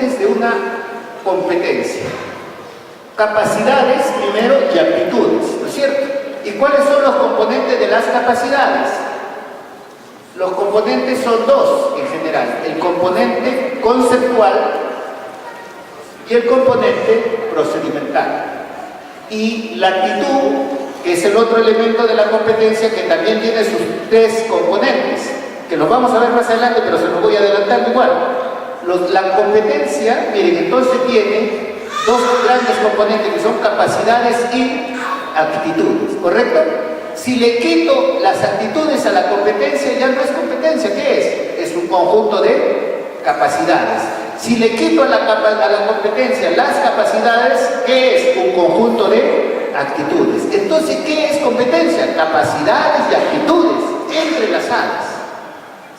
componentes de una competencia. Capacidades primero y aptitudes, ¿no es cierto? ¿Y cuáles son los componentes de las capacidades? Los componentes son dos en general: el componente conceptual y el componente procedimental. Y la actitud, que es el otro elemento de la competencia, que también tiene sus tres componentes, que los vamos a ver más adelante, pero se los voy adelantando igual. La competencia, miren, entonces tiene dos grandes componentes, que son capacidades y actitudes, ¿correcto? Si le quito las actitudes a la competencia, ya no es competencia. ¿Qué es? Es un conjunto de capacidades. Si le quito a la competencia las capacidades, ¿qué es? Un conjunto de actitudes. Entonces, ¿qué es competencia? Capacidades y actitudes entrelazadas,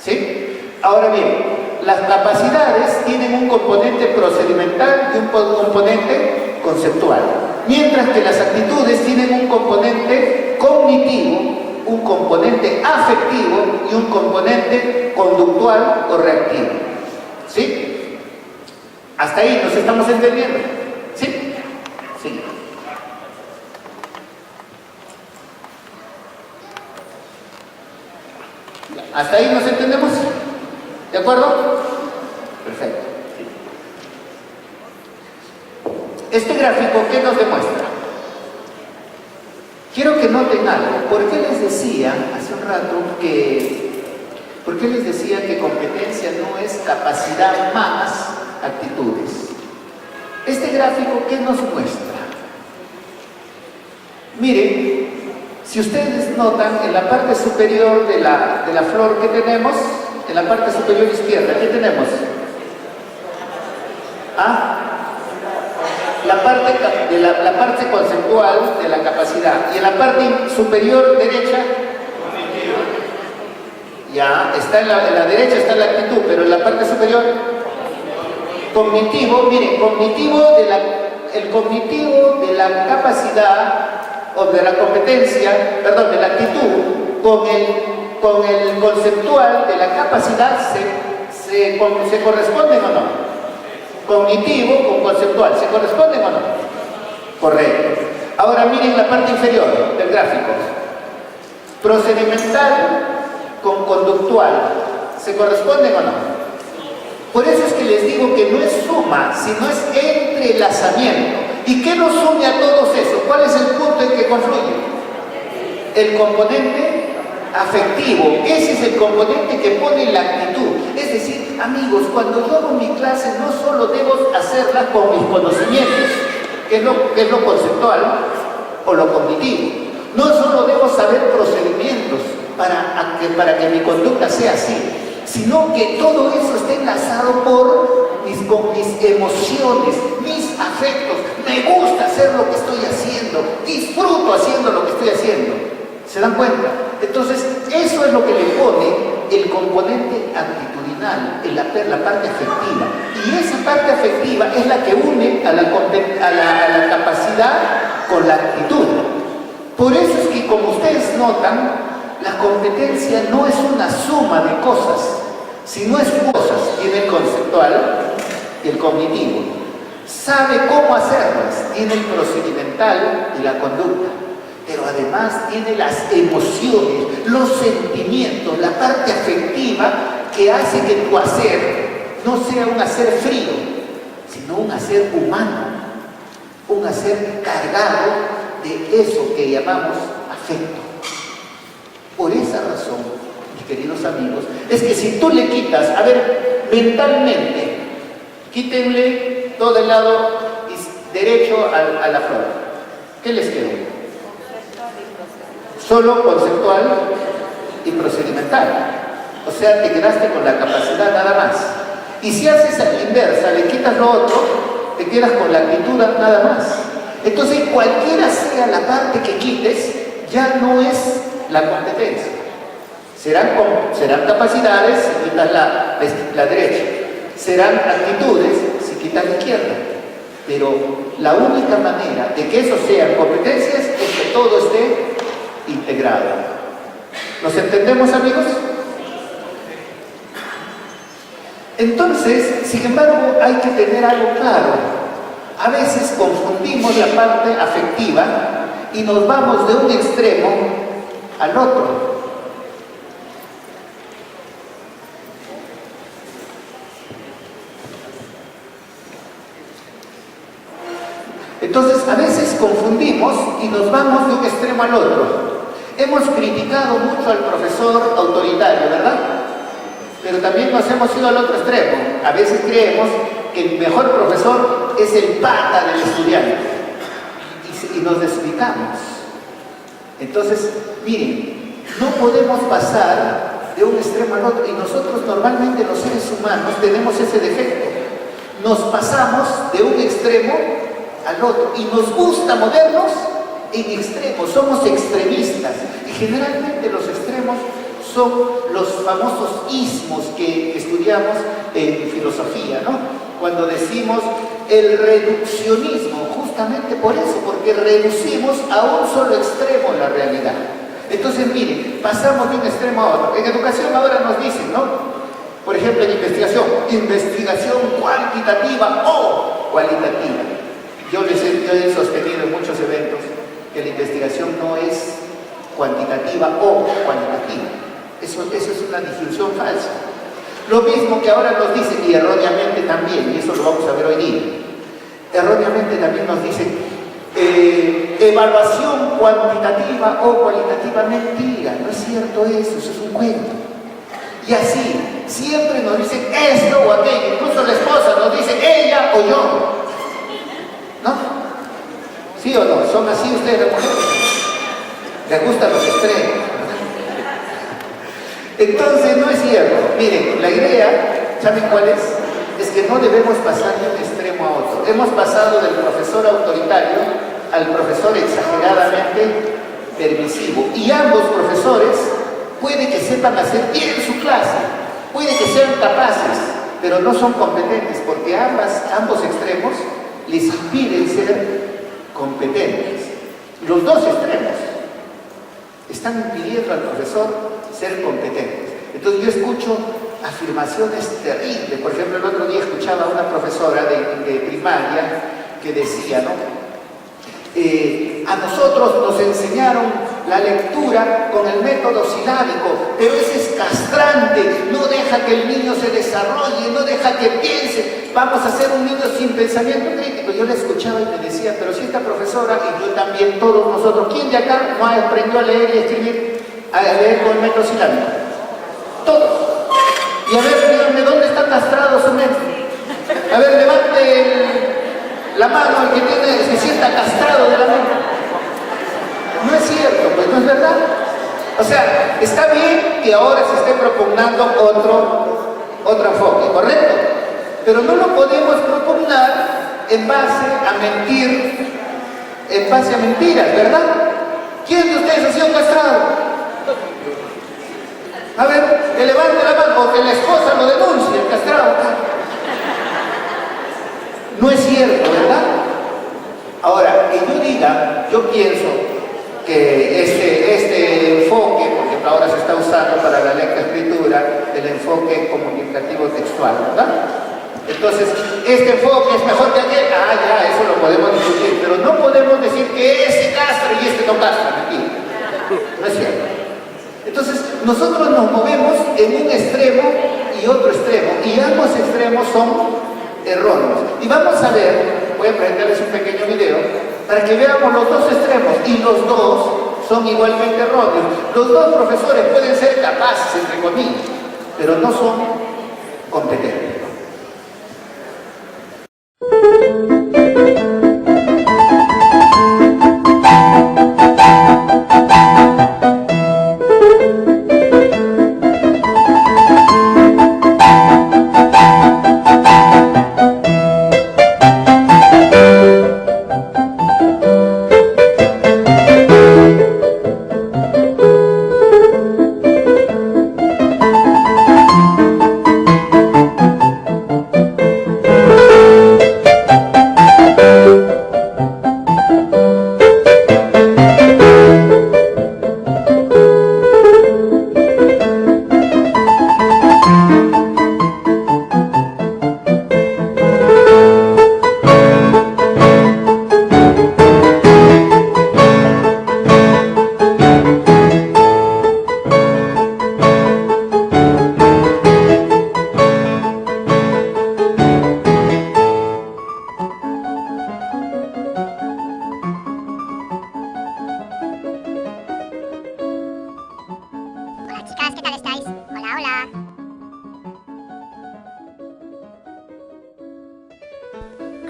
¿sí? Ahora bien, las capacidades tienen un componente procedimental y un componente conceptual, mientras que las actitudes tienen un componente cognitivo, un componente afectivo y un componente conductual o reactivo, ¿sí? Hasta ahí nos estamos entendiendo, ¿sí? Sí. ¿Hasta ahí nos entendemos? ¿De acuerdo? Perfecto. Este gráfico, ¿qué nos demuestra? Quiero que noten algo. ¿Por qué les decía hace un rato ¿por qué les decía que competencia no es capacidad más actitudes? Este gráfico, ¿qué nos muestra? Miren, si ustedes notan, en la parte superior de la flor que tenemos, en la parte superior izquierda, ¿qué tenemos? ¿Ah? La parte conceptual de la capacidad. Y en la parte superior derecha, ya, está en la derecha está la actitud, pero en la parte superior, cognitivo. Miren, el cognitivo de la capacidad, o de la competencia, perdón, de la actitud, con el conceptual de la capacidad se corresponden o no. Cognitivo con conceptual, ¿se corresponden o no? Correcto. Ahora miren la parte inferior del gráfico. Procedimental con conductual, ¿se corresponden o no? Por eso es que les digo que no es suma, sino es entrelazamiento. ¿Y qué nos une a todos esos? ¿Cuál es el punto en que confluye? El componente afectivo. Ese es el componente que pone la actitud. Es decir, amigos, cuando yo hago mi clase no solo debo hacerla con mis conocimientos, que es lo conceptual o lo cognitivo. No solo debo saber procedimientos para que mi conducta sea así, sino que todo eso esté enlazado con mis emociones, mis afectos. Me gusta hacer lo que estoy haciendo, disfruto haciendo lo que estoy haciendo. ¿Se dan cuenta? Entonces, eso es lo que le pone el componente actitudinal, la parte afectiva. Y esa parte afectiva es la que une a la capacidad con la actitud. Por eso es que, como ustedes notan, la competencia no es una suma de cosas, sino es cosas. Tiene el conceptual y el cognitivo. Sabe cómo hacerlas. Tiene el procedimental y la conducta. Pero además tiene las emociones, los sentimientos, la parte afectiva que hace que tu hacer no sea un hacer frío, sino un hacer humano, un hacer cargado de eso que llamamos afecto. Por esa razón, mis queridos amigos, es que si tú le quitas, a ver, mentalmente, quítenle todo el lado derecho a la flor, ¿qué les quedó? Solo conceptual y procedimental. O sea, te quedaste con la capacidad nada más. Y si haces a la inversa, le quitas lo otro, te quedas con la actitud nada más. Entonces, cualquiera sea la parte que quites, ya no es la competencia. Serán capacidades si quitas la derecha. Serán actitudes si quitas la izquierda. Pero la única manera de que eso sean competencias es que todo esté integrado. ¿Nos entendemos, amigos? Entonces, sin embargo, hay que tener algo claro. A veces confundimos la parte afectiva y nos vamos de un extremo al otro. Entonces, a veces confundimos y nos vamos de un extremo al otro. Hemos criticado mucho al profesor autoritario, ¿verdad? Pero también nos hemos ido al otro extremo. A veces creemos que el mejor profesor es el pata del estudiante y nos desubicamos. Entonces, miren, no podemos pasar de un extremo al otro, y nosotros normalmente los seres humanos tenemos ese defecto. Nos pasamos de un extremo al otro y nos gusta movernos en extremos, somos extremistas, y generalmente los extremos son los famosos ismos que estudiamos en filosofía, ¿no? Cuando decimos el reduccionismo, justamente por eso, porque reducimos a un solo extremo la realidad. Entonces, miren, pasamos de un extremo a otro. En educación ahora nos dicen, ¿no? Por ejemplo, en investigación cuantitativa o cualitativa. Yo he sostenido en muchos eventos que la investigación no es cuantitativa o cualitativa. Eso es una disyunción falsa. Lo mismo que ahora nos dicen, y erróneamente también, y eso lo vamos a ver hoy día, erróneamente también nos dicen evaluación cuantitativa o cualitativa. Mentira, no es cierto eso es un cuento. Y así, siempre nos dicen esto o aquello, incluso la esposa nos dice ella o yo. ¿No? ¿Sí o no? ¿Son así ustedes las mujeres? Les gustan los extremos. Entonces, no es cierto. Miren, la idea, ¿saben cuál es? Es que no debemos pasar de un extremo a otro. Hemos pasado del profesor autoritario al profesor exageradamente permisivo. Y ambos profesores puede que sepan hacer bien su clase, puede que sean capaces, pero no son competentes, porque ambos extremos les impiden ser competentes. Los dos extremos están impidiendo al profesor ser competentes. Entonces yo escucho afirmaciones terribles. Por ejemplo, el otro día escuchaba a una profesora de primaria que decía, ¿no? A nosotros nos enseñaron la lectura con el método silábico, pero ese es castrante, no deja que el niño se desarrolle, no deja que piense. Vamos a ser un niño sin pensamiento crítico. Yo le escuchaba y me decía, pero si esta profesora, y yo también, todos nosotros, ¿quién de acá no aprendió a leer y escribir, a leer con el método silábico? Todos. Y a ver, díganme, ¿dónde está castrado su mente? A ver, levante la mano el que se sienta castrado de la mente. No es cierto, pues no es verdad. O sea, está bien que ahora se esté proponiendo otro enfoque, ¿correcto? Pero no lo podemos propugnar en base a mentir, en base a mentiras, ¿verdad? ¿Quién de ustedes ha sido castrado? A ver, que levante la mano, o que la esposa lo denuncie, el castrado. No es cierto, ¿verdad? Ahora, que yo diga, yo pienso que este enfoque, por ejemplo, ahora se está usando para la lectoescritura, el enfoque comunicativo textual, ¿verdad? Entonces, este enfoque es mejor que aquel. Ah, ya, eso lo podemos discutir, pero no podemos decir que ese castra y este no castra. Mentira. No es cierto. Entonces, nosotros nos movemos en un extremo y otro extremo, y ambos extremos son erróneos. Y vamos a ver, voy a presentarles un pequeño video para que veamos los dos extremos, y los dos son igualmente erróneos. Los dos profesores pueden ser capaces, entre comillas, pero no son competentes.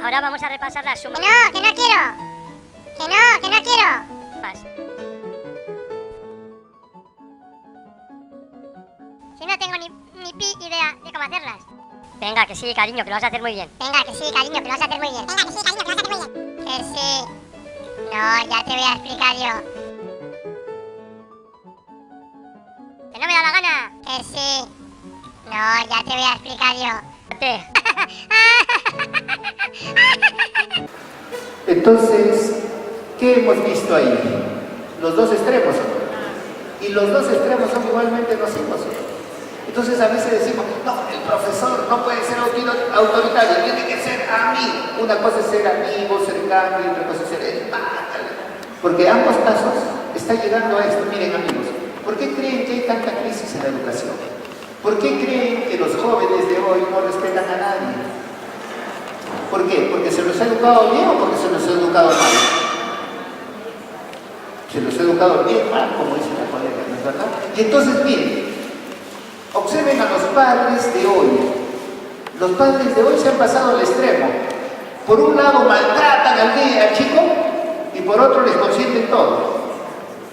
Ahora vamos a repasar las sumas. Que no, que no quiero. Que no quiero. Si no tengo ni pi idea de cómo hacerlas. Venga, que sí, cariño, que lo vas a hacer muy bien. Venga, que sí, cariño, que lo vas a hacer muy bien. Venga, que sí, cariño, que lo vas a hacer muy bien. Que sí. No, ya te voy a explicar yo. Que no me da la gana. Que sí. No, ya te voy a explicar yo. Entonces, ¿qué hemos visto ahí? Los dos extremos, ¿no? Y los dos extremos son igualmente nocivos. Entonces a veces decimos, no, el profesor no puede ser autoritario, tiene que ser amigo. Una cosa es ser amigo, cercano, y otra cosa es ser hermano. Porque ambos casos está llegando a esto. Miren, amigos, ¿por qué creen que hay tanta crisis en la educación? ¿Por qué creen que los jóvenes de hoy no respetan a nadie? ¿Por qué? ¿Porque se los ha educado bien o porque se los ha educado mal? Se los ha educado bien, mal, como dice la colega, ¿no es verdad? Y entonces, miren, observen a los padres de hoy. Los padres de hoy se han pasado al extremo. Por un lado maltratan al chico y por otro les consienten todo.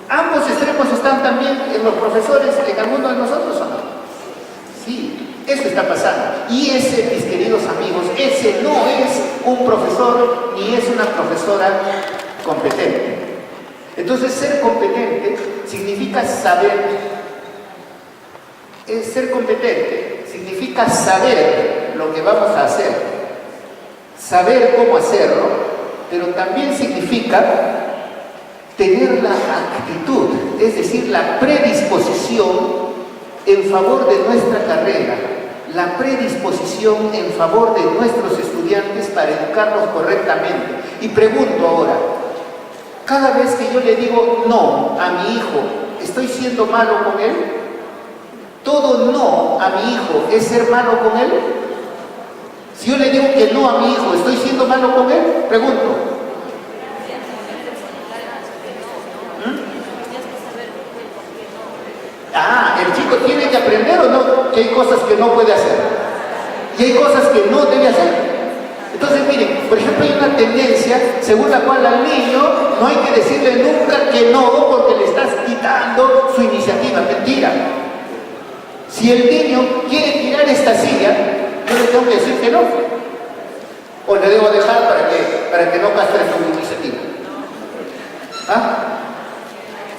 Ambos extremos están también en los profesores, en alguno de nosotros, ¿o no? Sí, eso está pasando. Y ese, mis queridos amigos, ese no es un profesor ni es una profesora competente. Entonces, ser competente significa saber. Ser competente significa saber lo que vamos a hacer, saber cómo hacerlo, pero también significa tener la actitud, es decir, la predisposición en favor de nuestra carrera, la predisposición en favor de nuestros estudiantes para educarlos correctamente. Y pregunto ahora, cada vez que yo le digo no a mi hijo, ¿estoy siendo malo con él? ¿Todo no a mi hijo es ser malo con él? Si yo le digo que no a mi hijo, ¿estoy siendo malo con él? Pregunto. ¿El chico tiene que aprender o no? Que hay cosas que no puede hacer y hay cosas que no debe hacer. Entonces, miren, por ejemplo, hay una tendencia según la cual al niño no hay que decirle nunca que no porque le estás quitando su iniciativa. Mentira. Si el niño quiere tirar esta silla, yo le tengo que decir que no. O le debo dejar para que no castre su iniciativa. ¿Ah?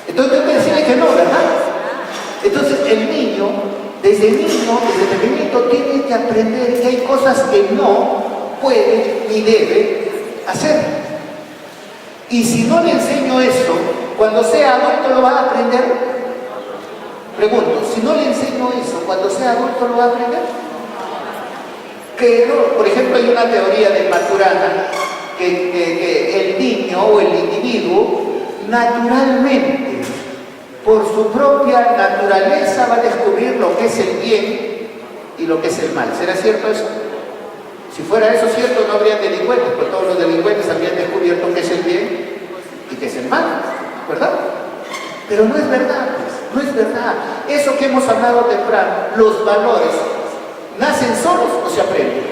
Entonces tengo que decirle que no, ¿verdad? Entonces el niño, desde pequeñito, tiene que aprender que hay cosas que no puede ni debe hacer. Y si no le enseño eso, cuando sea adulto lo va a aprender. Pregunto, si no le enseño eso, cuando sea adulto lo va a aprender. Pero, por ejemplo, hay una teoría de Maturana que el niño o el individuo naturalmente, por su propia naturaleza, va a descubrir lo que es el bien y lo que es el mal. ¿Será cierto eso? Si fuera eso cierto, no habrían delincuentes, porque todos los delincuentes habrían descubierto qué es el bien y qué es el mal, ¿verdad? Pero no es verdad, pues, no es verdad. Eso que hemos hablado temprano, los valores, ¿nacen solos o se aprenden?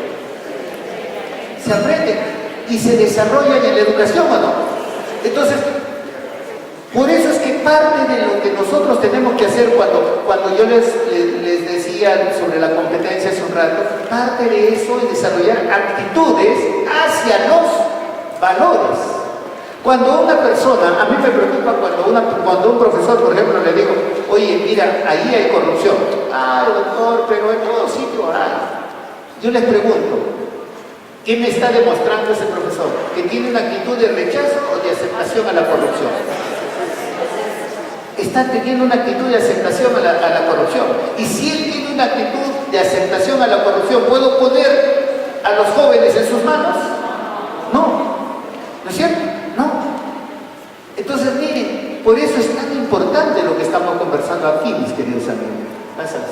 Se aprenden y se desarrollan en la educación, ¿o no? Entonces, por eso es que parte de lo que nosotros tenemos que hacer cuando yo les decía sobre la competencia hace un rato, parte de eso es desarrollar actitudes hacia los valores. Cuando una persona, a mí me preocupa cuando un profesor, por ejemplo, le digo, oye, mira, ahí hay corrupción. Ah, doctor, pero en todo sitio hay. Yo les pregunto, ¿qué me está demostrando ese profesor? ¿Que tiene una actitud de rechazo o de aceptación a la corrupción? Está teniendo una actitud de aceptación a la corrupción. Y si él tiene una actitud de aceptación a la corrupción, ¿puedo poner a los jóvenes en sus manos? No. ¿No es cierto? No. Entonces, miren, por eso es tan importante lo que estamos conversando aquí, mis queridos amigos. Gracias.